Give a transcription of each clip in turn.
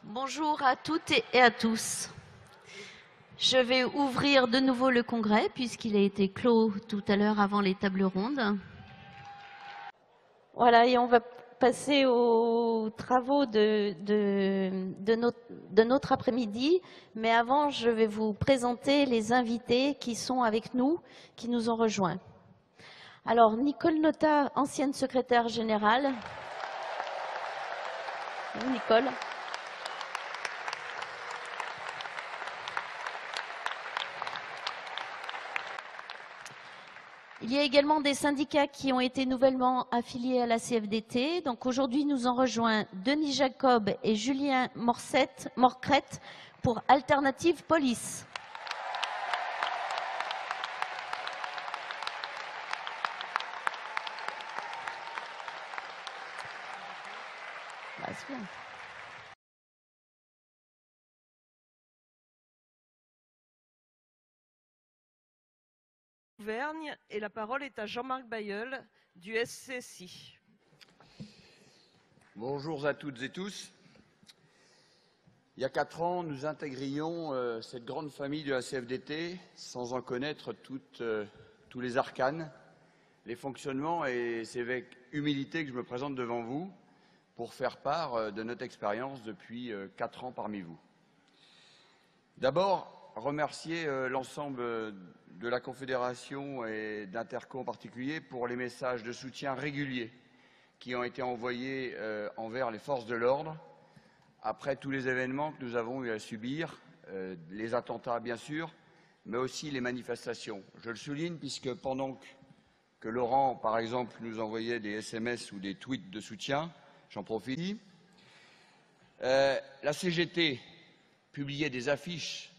Bonjour à toutes et à tous. Je vais ouvrir de nouveau le congrès puisqu'il a été clos tout à l'heure avant les tables rondes. Voilà, et on va passer aux travaux de notre après-midi. Mais avant, je vais vous présenter les invités qui sont avec nous, qui nous ont rejoints. Alors, Nicole Notat, ancienne secrétaire générale. Nicole. Il y a également des syndicats qui ont été nouvellement affiliés à la CFDT. Donc aujourd'hui, nous en rejoint Denis Jacob et Julien Morcrette pour Alternative Police. Bah, c'est bien. Auvergne, et la parole est à Jean-Marc Bailleul du SCSI. Bonjour à toutes et tous. Il y a 4 ans, nous intégrions cette grande famille de la CFDT sans en connaître tous les arcanes, les fonctionnements, et c'est avec humilité que je me présente devant vous pour faire part de notre expérience depuis 4 ans parmi vous. D'abord, remercier l'ensemble de la Confédération et d'Interco en particulier pour les messages de soutien réguliers qui ont été envoyés envers les forces de l'ordre après tous les événements que nous avons eu à subir, les attentats bien sûr, mais aussi les manifestations. Je le souligne puisque pendant que Laurent, par exemple, nous envoyait des SMS ou des tweets de soutien, j'en profite, la CGT publiait des affiches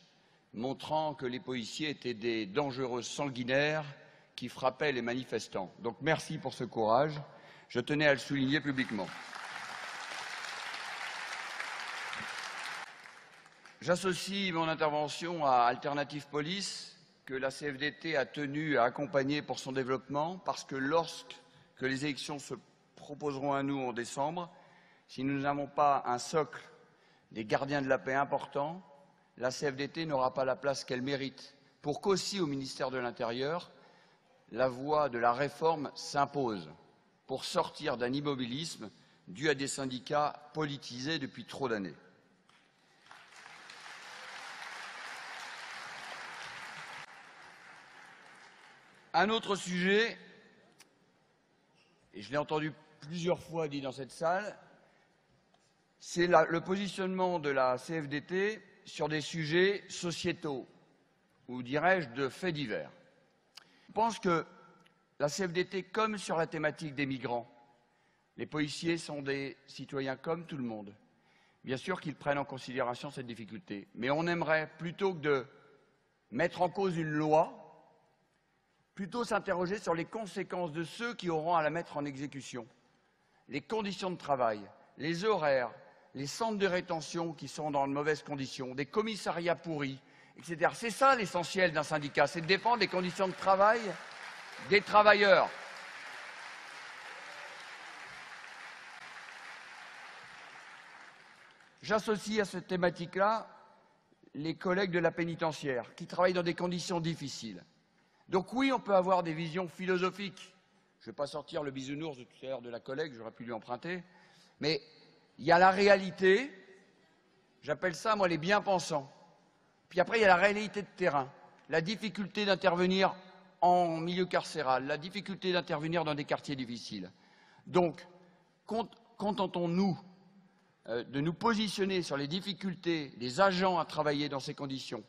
montrant que les policiers étaient des dangereux sanguinaires qui frappaient les manifestants. Donc merci pour ce courage. Je tenais à le souligner publiquement. J'associe mon intervention à Alternative Police, que la CFDT a tenu à accompagner pour son développement, parce que lorsque les élections se proposeront à nous en décembre, si nous n'avons pas un socle des gardiens de la paix importants, la CFDT n'aura pas la place qu'elle mérite, pour qu'aussi au ministère de l'Intérieur, la voie de la réforme s'impose, pour sortir d'un immobilisme dû à des syndicats politisés depuis trop d'années. Un autre sujet, et je l'ai entendu plusieurs fois dit dans cette salle, c'est le positionnement de la CFDT sur des sujets sociétaux, ou dirais-je de faits divers. Je pense que la CFDT, comme sur la thématique des migrants, les policiers sont des citoyens comme tout le monde. Bien sûr qu'ils prennent en considération cette difficulté, mais on aimerait, plutôt que de mettre en cause une loi, plutôt s'interroger sur les conséquences de ceux qui auront à la mettre en exécution. Les conditions de travail, les horaires, les centres de rétention qui sont dans de mauvaises conditions, des commissariats pourris, etc. C'est ça l'essentiel d'un syndicat, c'est de défendre les conditions de travail des travailleurs. J'associe à cette thématique-là les collègues de la pénitentiaire qui travaillent dans des conditions difficiles. Donc oui, on peut avoir des visions philosophiques. Je ne vais pas sortir le bisounours de tout à l'heure de la collègue, j'aurais pu lui emprunter, mais il y a la réalité, j'appelle ça, moi, les bien-pensants. Puis après, il y a la réalité de terrain, la difficulté d'intervenir en milieu carcéral, la difficulté d'intervenir dans des quartiers difficiles. Donc, contentons-nous de nous positionner sur les difficultés des agents à travailler dans ces conditions,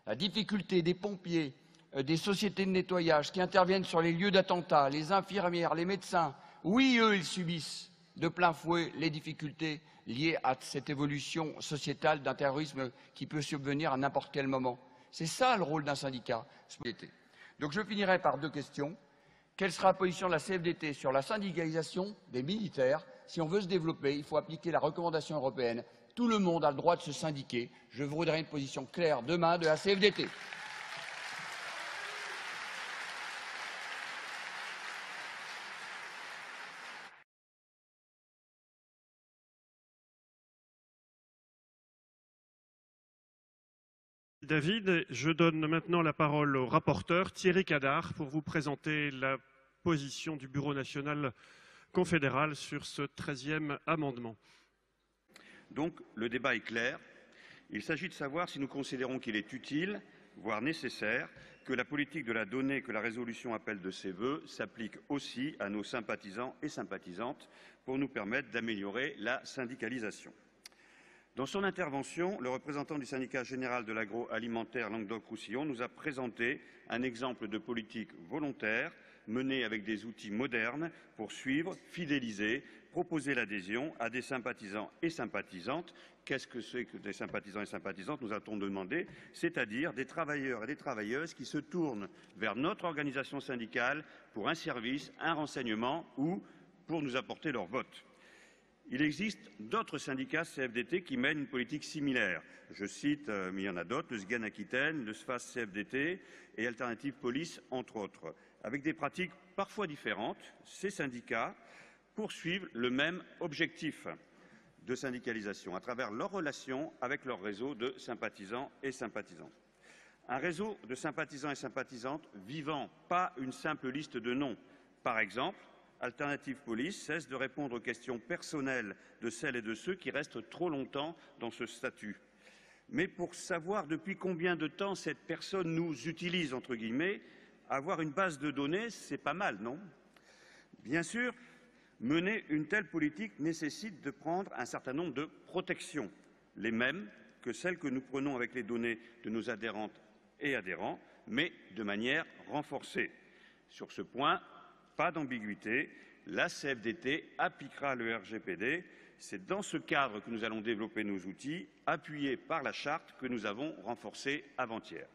la difficulté des pompiers, des sociétés de nettoyage qui interviennent sur les lieux d'attentat, les infirmières, les médecins. Oui, eux, ils subissent de plein fouet les difficultés liées à cette évolution sociétale d'un terrorisme qui peut subvenir à n'importe quel moment. C'est ça le rôle d'un syndicat. Donc je finirai par 2 questions. Quelle sera la position de la CFDT sur la syndicalisation des militaires? Si on veut se développer, il faut appliquer la recommandation européenne. Tout le monde a le droit de se syndiquer. Je voudrais une position claire demain de la CFDT. David. Je donne maintenant la parole au rapporteur Thierry Cadar pour vous présenter la position du Bureau national confédéral sur ce 13e amendement. Donc, le débat est clair. Il s'agit de savoir si nous considérons qu'il est utile, voire nécessaire, que la politique de la donnée que la résolution appelle de ses vœux s'applique aussi à nos sympathisants et sympathisantes pour nous permettre d'améliorer la syndicalisation. Dans son intervention, le représentant du syndicat général de l'agroalimentaire Languedoc-Roussillon nous a présenté un exemple de politique volontaire menée avec des outils modernes pour suivre, fidéliser, proposer l'adhésion à des sympathisants et sympathisantes. Qu'est-ce que c'est que des sympathisants et sympathisantes, nous a-t-on demandé, c'est-à-dire des travailleurs et des travailleuses qui se tournent vers notre organisation syndicale pour un service, un renseignement ou pour nous apporter leur vote. Il existe d'autres syndicats CFDT qui mènent une politique similaire. Je cite, mais il y en a d'autres, le SGAN Aquitaine, le SFAS CFDT et Alternative Police, entre autres. Avec des pratiques parfois différentes, ces syndicats poursuivent le même objectif de syndicalisation à travers leurs relations avec leur réseau de sympathisants et sympathisantes. Un réseau de sympathisants et sympathisantes vivant, pas une simple liste de noms. Par exemple, Alternative Police cesse de répondre aux questions personnelles de celles et de ceux qui restent trop longtemps dans ce statut. Mais pour savoir depuis combien de temps cette personne nous utilise, entre guillemets, avoir une base de données, c'est pas mal, non? Bien sûr, mener une telle politique nécessite de prendre un certain nombre de protections, les mêmes que celles que nous prenons avec les données de nos adhérentes et adhérents, mais de manière renforcée. Sur ce point, pas d'ambiguïté, la CFDT appliquera le RGPD. C'est dans ce cadre que nous allons développer nos outils, appuyés par la charte que nous avons renforcée avant-hier.